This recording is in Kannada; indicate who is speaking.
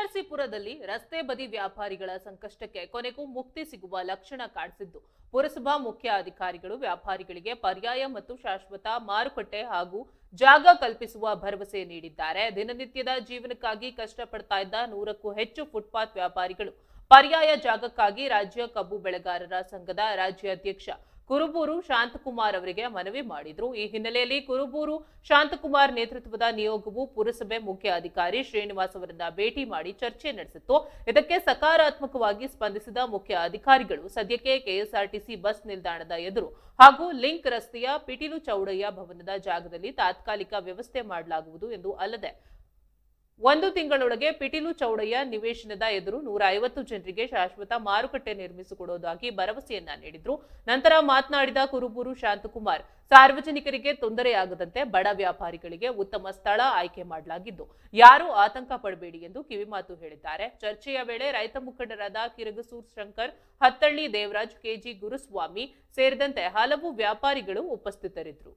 Speaker 1: ಕೆಆರ್ಸಿ ರಸ್ತೆ ಬದಿ ವ್ಯಾಪಾರಿಗಳ ಸಂಕಷ್ಟಕ್ಕೆ ಕೊನೆಗೂ ಮುಕ್ತಿ ಸಿಗುವ ಲಕ್ಷಣ ಕಾಣಿಸಿದ್ದು ಪುರಸಭಾ ಮುಖ್ಯ ಅಧಿಕಾರಿಗಳು ವ್ಯಾಪಾರಿಗಳಿಗೆ ಪರ್ಯಾಯ ಮತ್ತು ಶಾಶ್ವತ ಮಾರುಕಟ್ಟೆ ಹಾಗೂ ಜಾಗ ಕಲ್ಪಿಸುವ ಭರವಸೆ ನೀಡಿದ್ದಾರೆ. ದಿನನಿತ್ಯದ ಜೀವನಕ್ಕಾಗಿ ಕಷ್ಟಪಡ್ತಾ ಇದ್ದ 100ಕ್ಕೂ ಹೆಚ್ಚು ಫುಟ್ಪಾತ್ ವ್ಯಾಪಾರಿಗಳು ಪರ್ಯಾಯ ಜಾಗಕ್ಕಾಗಿ ರಾಜ್ಯ ಕಬ್ಬು ಬೆಳೆಗಾರರ ಸಂಘದ ರಾಜ್ಯ ಅಧ್ಯಕ್ಷ ಕುರುಬೂರು ಶಾಂತಕುಮಾರ್ ಅವರಿಗೆ ಮನವಿ ಮಾಡಿದ್ರು. ಈ ಹಿನ್ನೆಲೆಯಲ್ಲಿ ಕುರುಬೂರು ಶಾಂತಕುಮಾರ್ ನೇತೃತ್ವದ ನಿಯೋಗವು ಪುರಸಭೆ ಮುಖ್ಯ ಅಧಿಕಾರಿ ಶ್ರೀನಿವಾಸ್ ಅವರನ್ನ ಭೇಟಿ ಮಾಡಿ ಚರ್ಚೆ ನಡೆಸಿತ್ತು. ಇದಕ್ಕೆ ಸಕಾರಾತ್ಮಕವಾಗಿ ಸ್ಪಂದಿಸಿದ ಮುಖ್ಯ ಅಧಿಕಾರಿಗಳು ಸದ್ಯಕ್ಕೆ ಕೆಎಸ್ಆರ್ಟಿಸಿ ಬಸ್ ನಿಲ್ದಾಣದ ಎದುರು ಹಾಗೂ ಲಿಂಕ್ ರಸ್ತೆಯ ಪಿಟೀಲು ಚೌಡಯ್ಯ ಭವನದ ಜಾಗದಲ್ಲಿ ತಾತ್ಕಾಲಿಕ ವ್ಯವಸ್ಥೆ ಮಾಡಲಾಗುವುದು ಎಂದು ಅಲ್ಲದೆ 1 ತಿಂಗಳೊಳಗೆ ಪಿಟೀಲು ಚೌಡಯ್ಯ ನಿವೇಶನದ ಎದುರು 150 ಜನರಿಗೆ ಶಾಶ್ವತ ಮಾರುಕಟ್ಟೆ ನಿರ್ಮಿಸಿಕೊಡುವುದಾಗಿ ಭರವಸೆಯನ್ನ ನೀಡಿದ್ರು. ನಂತರ ಮಾತನಾಡಿದ ಕುರುಬೂರು ಶಾಂತಕುಮಾರ್, ಸಾರ್ವಜನಿಕರಿಗೆ ತೊಂದರೆಯಾಗದಂತೆ ಬಡ ವ್ಯಾಪಾರಿಗಳಿಗೆ ಉತ್ತಮ ಸ್ಥಳ ಆಯ್ಕೆ ಮಾಡಲಾಗಿದ್ದು ಯಾರೂ ಆತಂಕ ಪಡಬೇಡಿ ಎಂದು ಕಿವಿಮಾತು ಹೇಳಿದ್ದಾರೆ. ಚರ್ಚೆಯ ವೇಳೆ ರೈತ ಮುಖಂಡರಾದ ಕಿರಗಸೂರ್ ಶಂಕರ್, ಹತ್ತಳ್ಳಿ ದೇವರಾಜ್, ಕೆಜಿ ಗುರುಸ್ವಾಮಿ ಸೇರಿದಂತೆ ಹಲವು ವ್ಯಾಪಾರಿಗಳು ಉಪಸ್ಥಿತರಿದ್ದರು.